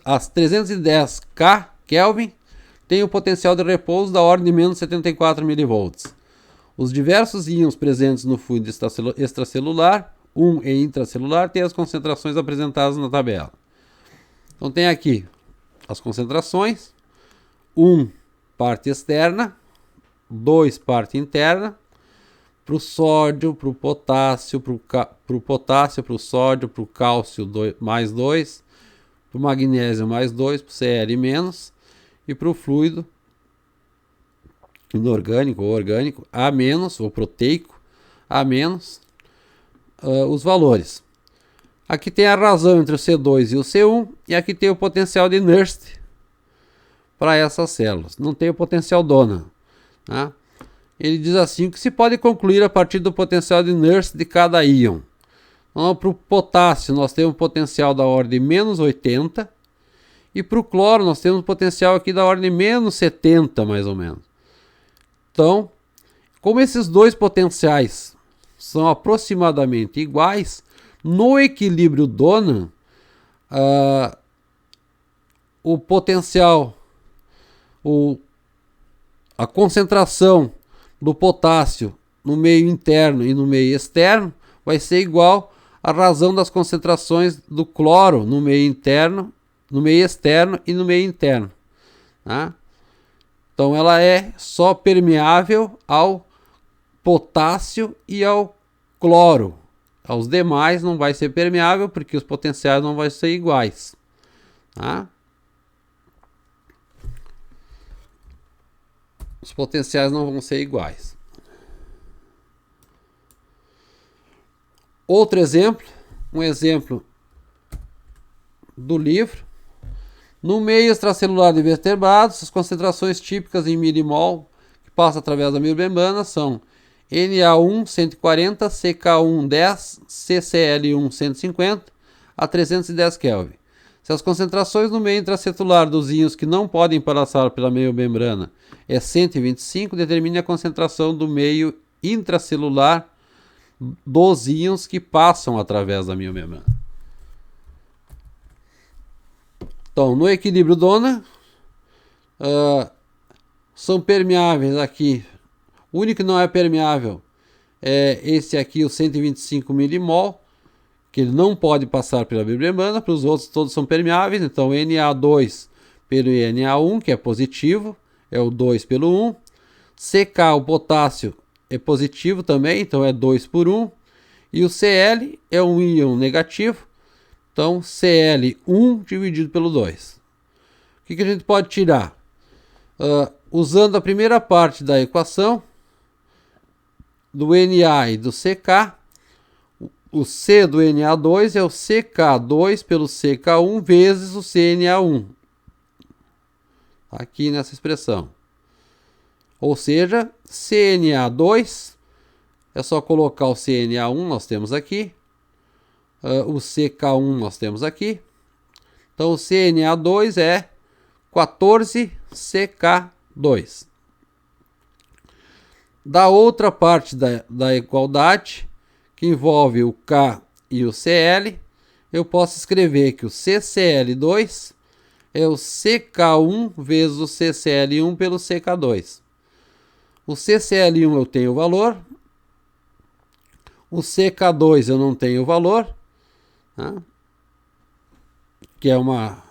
às 310 Kelvin, tem o potencial de repouso da ordem de menos 74 mV. Os diversos íons presentes no fluido extracelular, e intracelular, têm as concentrações apresentadas na tabela. Então tem aqui as concentrações: parte externa, 2 parte interna, para o sódio, para o potássio, para o sódio, para o cálcio mais 2, para o magnésio mais 2, para o Cl menos, e para o fluido inorgânico ou orgânico A menos, ou proteico A menos, os valores. Aqui tem a razão entre o C2 e o C1, e aqui tem o potencial de Nernst para essas células. Não tem o potencial Donan. Tá? Ele diz assim que se pode concluir a partir do potencial de Nernst de cada íon. Então, para o potássio nós temos um potencial da ordem menos 80, e para o cloro nós temos um potencial aqui da ordem menos 70 mais ou menos. Então, como esses dois potenciais são aproximadamente iguais, no equilíbrio Donan, o potencial, a concentração do potássio no meio interno e no meio externo vai ser igual à razão das concentrações do cloro no meio interno, no meio externo e no meio interno. Tá? Então ela é só permeável ao potássio e ao cloro. Aos demais não vai ser permeável porque os potenciais não vão ser iguais. Tá? Os potenciais não vão ser iguais. Outro exemplo, um exemplo do livro. No meio extracelular de vertebrados, as concentrações típicas em milimol que passam através da membrana são Na1 140, CK1 10, CCl1 150 a 310 Kelvin. Se as concentrações no meio intracelular dos íons que não podem passar pela membrana é 125, determine a concentração do meio intracelular dos íons que passam através da membrana. Então, no equilíbrio Donan, são permeáveis aqui. O único que não é permeável é esse aqui, o 125 milimol, que ele não pode passar pela membrana. Para os outros todos são permeáveis. Então, Na2 pelo Na1, que é positivo, é o 2 pelo 1. CK, o potássio, é positivo também, então é 2 por 1. E o Cl é um íon negativo. Então, Cl1 dividido pelo 2. O que a gente pode tirar? Usando a primeira parte da equação, do Na e do CK, o C do Na2 é o CK2 pelo CK1 vezes o CNA1. Aqui nessa expressão. Ou seja, CNA2, é só colocar o CNA1, nós temos aqui. O CK1 nós temos aqui. Então o CNA2 é 14 CK2. Da outra parte da igualdade, que envolve o K e o Cl, eu posso escrever que o CCl2 é o CK1 vezes o CCl1 pelo CK2. O CCl1 eu tenho o valor, o CK2 eu não tenho o valor, tá? Que é uma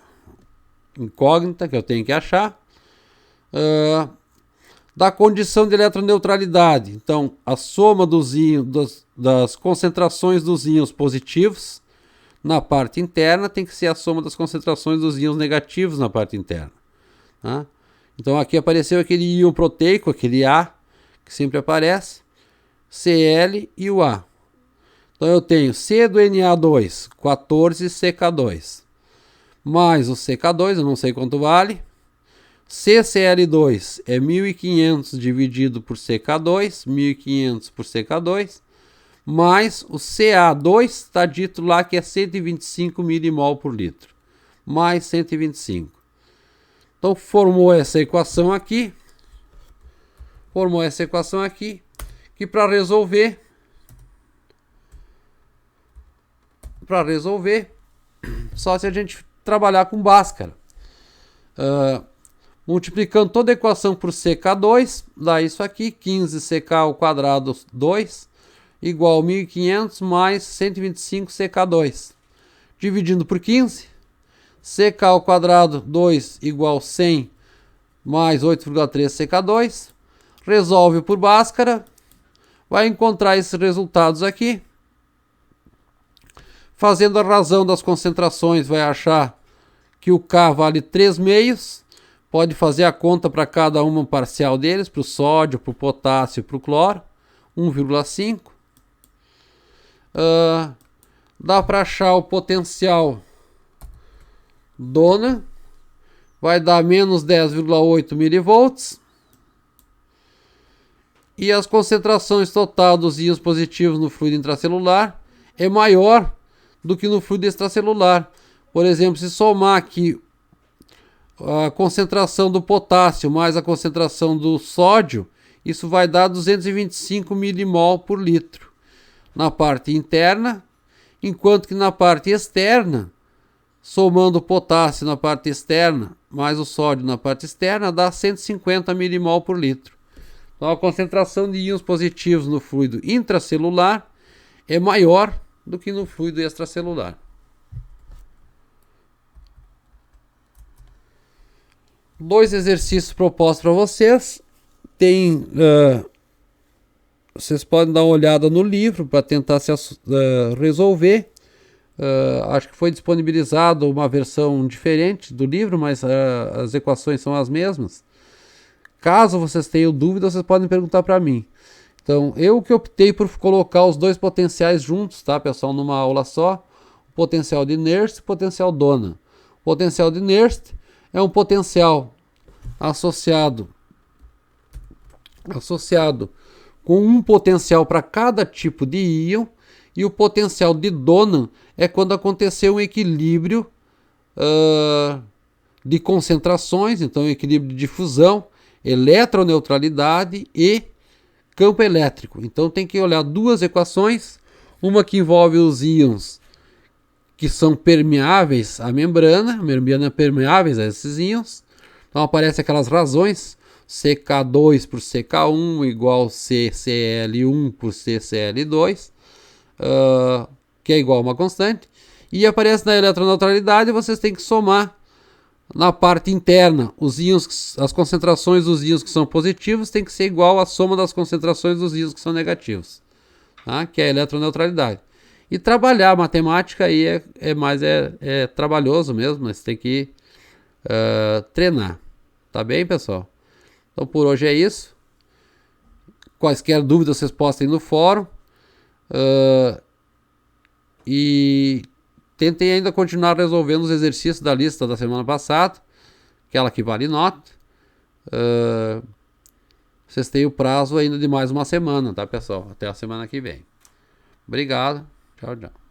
incógnita que eu tenho que achar. Da condição de eletroneutralidade, então a soma dos íons, das concentrações dos íons positivos na parte interna tem que ser a soma das concentrações dos íons negativos na parte interna, tá? Então aqui apareceu aquele íon proteico, aquele A, que sempre aparece, Cl e o A. Então eu tenho C do Na2, 14CK2, mais o CK2, eu não sei quanto vale. CCl2 é 1500 dividido por CK2, 1500 por CK2, mais o Ca2 está dito lá que é 125 milimol por litro, mais 125. Então formou essa equação aqui, que para resolver, só se a gente trabalhar com Bhaskara. Multiplicando toda a equação por CK2, dá isso aqui, 15CK ao quadrado 2, igual a 1500 mais 125 CK2. Dividindo por 15, CK ao quadrado 2 igual 100 mais 8,3 CK2. Resolve por Bhaskara, vai encontrar esses resultados aqui. Fazendo a razão das concentrações, vai achar que o K vale 3 meios. Pode fazer a conta para cada uma parcial deles, para o sódio, para o potássio e para o cloro, 1,5. Dá para achar o potencial dona, vai dar menos 10,8 milivolts. E as concentrações total dos íons positivos no fluido intracelular é maior do que no fluido extracelular. Por exemplo, se somar aqui a concentração do potássio mais a concentração do sódio, isso vai dar 225 milimol por litro na parte interna, enquanto que na parte externa, somando o potássio na parte externa mais o sódio na parte externa, dá 150 milimol por litro. Então a concentração de íons positivos no fluido intracelular é maior do que no fluido extracelular. Dois exercícios propostos para vocês. Vocês podem dar uma olhada no livro para tentar resolver. Acho que foi disponibilizado uma versão diferente do livro, mas as equações são as mesmas. Caso vocês tenham dúvida, vocês podem perguntar para mim. Então, eu que optei por colocar os dois potenciais juntos, tá, pessoal, numa aula só. O potencial de Nernst e o potencial Dona. O potencial de Nernst é um potencial associado com um potencial para cada tipo de íon, e o potencial de Dona é quando aconteceu um equilíbrio de concentrações, então equilíbrio de difusão, eletroneutralidade e campo elétrico. Então tem que olhar duas equações, uma que envolve os íons que são permeáveis à membrana permeáveis a esses íons. Então aparecem aquelas razões, CK2 por CK1 igual CCl1 por CCl2, que é igual a uma constante. E aparece na eletroneutralidade, vocês têm que somar na parte interna os íons, as concentrações dos íons que são positivos tem que ser igual à soma das concentrações dos íons que são negativos, tá? Que é a eletroneutralidade. E trabalhar a matemática aí é trabalhoso mesmo, mas tem que treinar. Tá bem, pessoal? Então por hoje é isso. Quaisquer dúvidas vocês postem no fórum. E tentem ainda continuar resolvendo os exercícios da lista da semana passada, aquela que vale nota. Vocês têm o prazo ainda de mais uma semana, tá, pessoal? Até a semana que vem. Obrigado. Tchau, tchau.